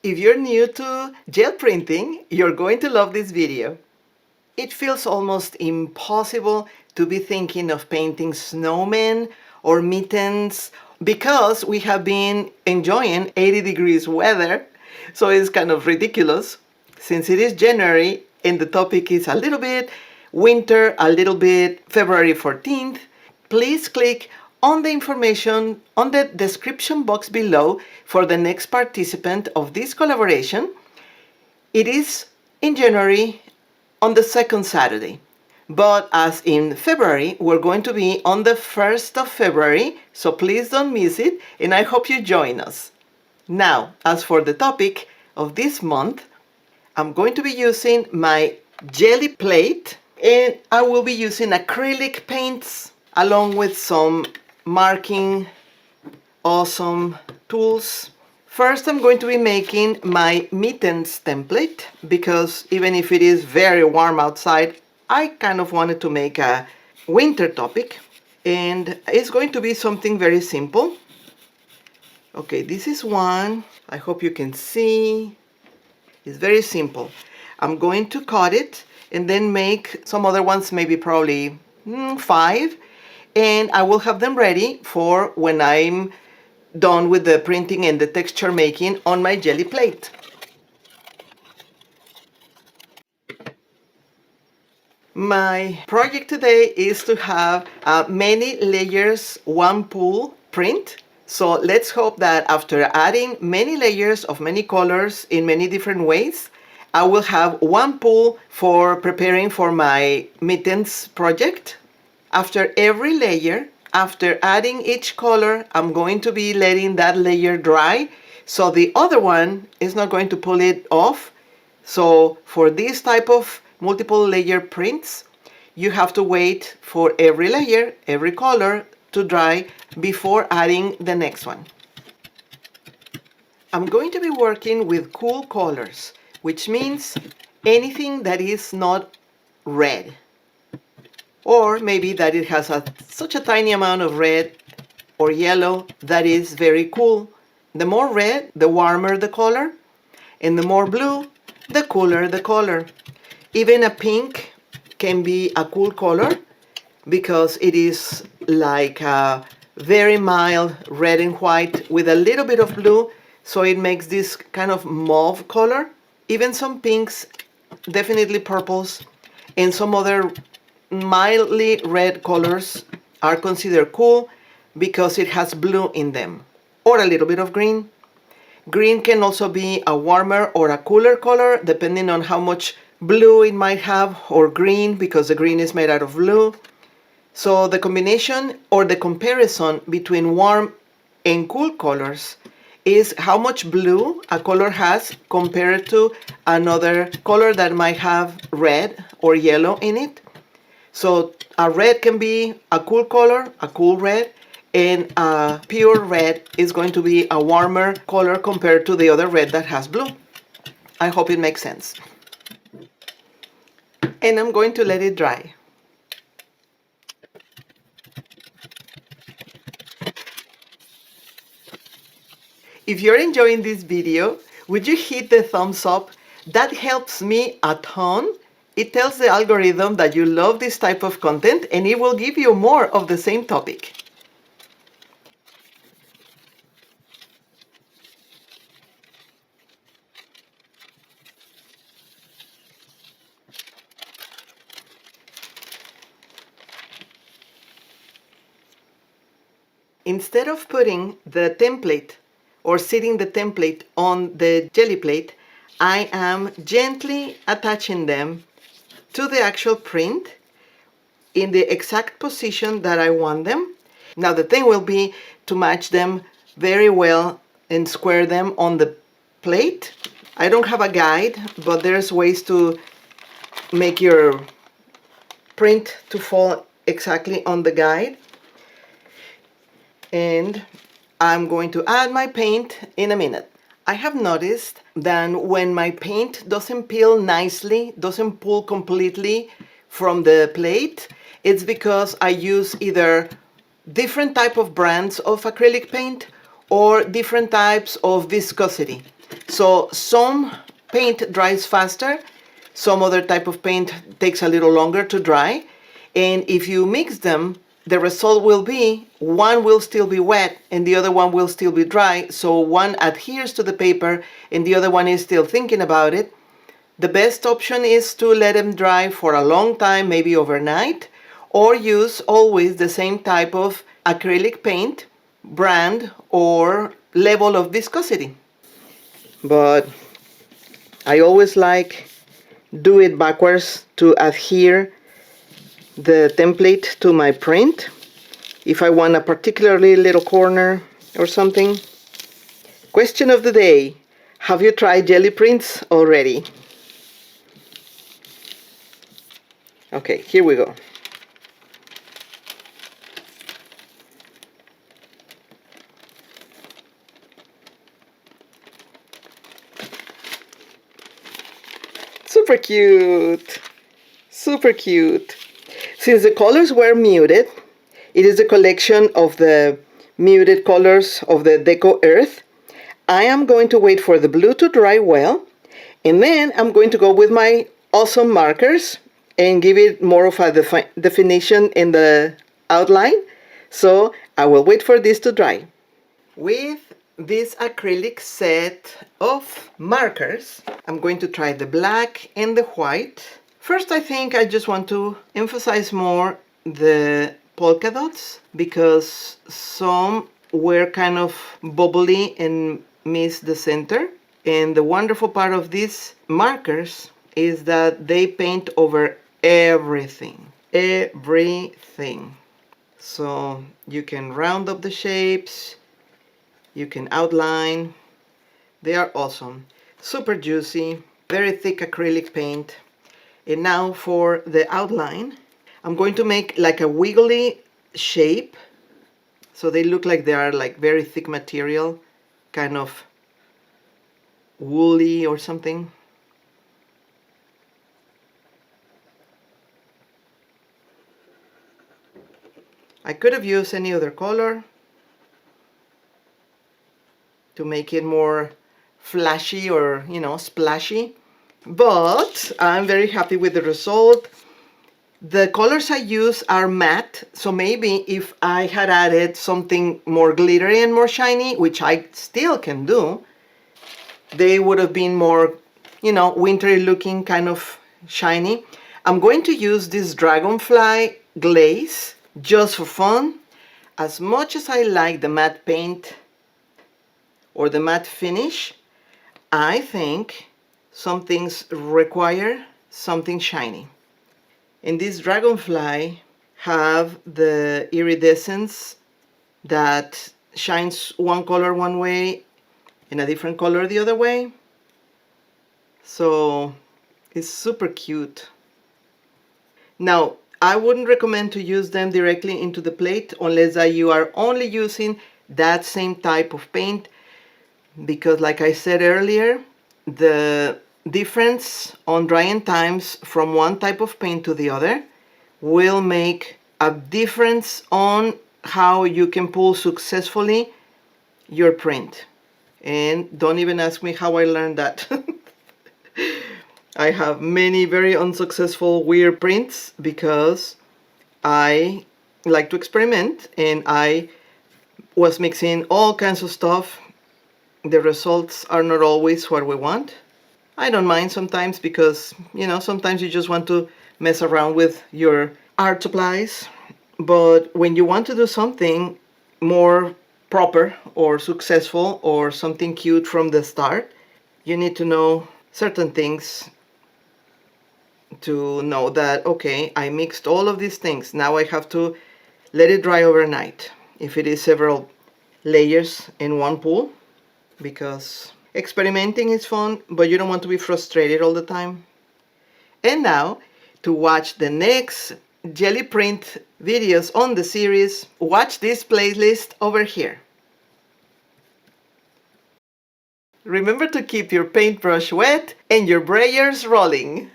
If you're new to gel printing, you're going to love this video. It feels almost impossible to be thinking of painting snowmen or mittens because we have been enjoying 80 degrees weather, so it's kind of ridiculous. Since it is January and the topic is a little bit winter, a little bit February 14th, please click on the information on the description box below for the next participant of this collaboration. It is in January on the second Saturday. But as in February, we're going to be on the 1st of February, so please don't miss it, and I hope you join us. Now, as for the topic of this month, I'm going to be using my jelly plate, and I will be using acrylic paints along with some marking awesome tools. First, I'm going to be making my mittens template because even if it is very warm outside, I kind of wanted to make a winter topic, and it's going to be something very simple. Okay, this is one. I hope you can see. It's very simple. I'm going to cut it and then make some other ones, maybe probably 5, and I will have them ready for when I'm done with the printing and the texture making on my jelly plate. My project today is to have many layers, one pool print. So let's hope that after adding many layers of many colors in many different ways, I will have one pool for preparing for my mittens project. After every layer, after adding each color, I'm going to be letting that layer dry, so the other one is not going to pull it off. So for this type of multiple layer prints, you have to wait for every layer, every color to dry before adding the next one. I'm going to be working with cool colors, which means anything that is not red, or maybe that it has such a tiny amount of red or yellow that is very cool. The more red, the warmer the color, and the more blue, the cooler the color. Even a pink can be a cool color because it is like a very mild red and white with a little bit of blue, so it makes this kind of mauve color. Even some pinks, definitely purples, and some other mildly red colors are considered cool because it has blue in them, or a little bit of green. Green can also be a warmer or a cooler color depending on how much blue it might have, or green because the green is made out of blue. So the combination or the comparison between warm and cool colors is how much blue a color has compared to another color that might have red or yellow in it. So a red can be a cool color, a cool red, and a pure red is going to be a warmer color compared to the other red that has blue. I hope it makes sense. And I'm going to let it dry. If you're enjoying this video, would you hit the thumbs up? That helps me a ton. It tells the algorithm that you love this type of content, and it will give you more of the same topic. Instead of putting the template or sitting the template on the jelly plate, I am gently attaching them to the actual print in the exact position that I want them. Now the thing will be to match them very well and square them on the plate. I don't have a guide, but there's ways to make your print to fall exactly on the guide. And I'm going to add my paint in a minute. I have noticed that when my paint doesn't peel nicely, doesn't pull completely from the plate, it's because I use either different type of brands of acrylic paint or different types of viscosity. So some paint dries faster, some other type of paint takes a little longer to dry. And if you mix them, the result will be one will still be wet and the other one will still be dry. So one adheres to the paper and the other one is still thinking about it. The best option is to let them dry for a long time, maybe overnight, or use always the same type of acrylic paint, brand, or level of viscosity. But I always like do it backwards to adhere the template to my print. If I want a particularly little corner or something. Question of the day: have you tried jelly prints already? Okay, here we go. Super cute! Super cute! Since the colors were muted, it is a collection of the muted colors of the Deco Earth. I am going to wait for the blue to dry well, and then I'm going to go with my awesome markers and give it more of a definition in the outline. So I will wait for this to dry. With this acrylic set of markers, I'm going to try the black and the white. First, I think I just want to emphasize more the polka dots because some were kind of bubbly and missed the center. And the wonderful part of these markers is that they paint over everything. Everything. So you can round up the shapes, you can outline. They are awesome. Super juicy, very thick acrylic paint. And now for the outline, I'm going to make like a wiggly shape. So they look like they are like very thick material, kind of woolly or something. I could have used any other color to make it more flashy or, you know, splashy. But I'm very happy with the result. The colors I use are matte, so maybe if I had added something more glittery and more shiny, which I still can do, they would have been more, you know, wintry looking, kind of shiny. I'm going to use this dragonfly glaze just for fun. As much as I like the matte paint or the matte finish, I think some things require something shiny. And this dragonfly have the iridescence that shines one color one way and a different color the other way. So it's super cute. Now, I wouldn't recommend to use them directly into the plate unless that you are only using that same type of paint, because like I said earlier, the difference on drying times from one type of paint to the other will make a difference on how you can pull successfully your print. And don't even ask me how I learned that. I have many very unsuccessful weird prints because I like to experiment and I was mixing all kinds of stuff. The results are not always what we want. I don't mind sometimes because, you know, sometimes you just want to mess around with your art supplies. But when you want to do something more proper or successful or something cute from the start, you need to know certain things to know that, okay, I mixed all of these things. Now I have to let it dry overnight. If it is several layers in one pool, because experimenting is fun, but you don't want to be frustrated all the time. And now, to watch the next jelly print videos on the series, watch this playlist over here. Remember to keep your paintbrush wet and your brayers rolling.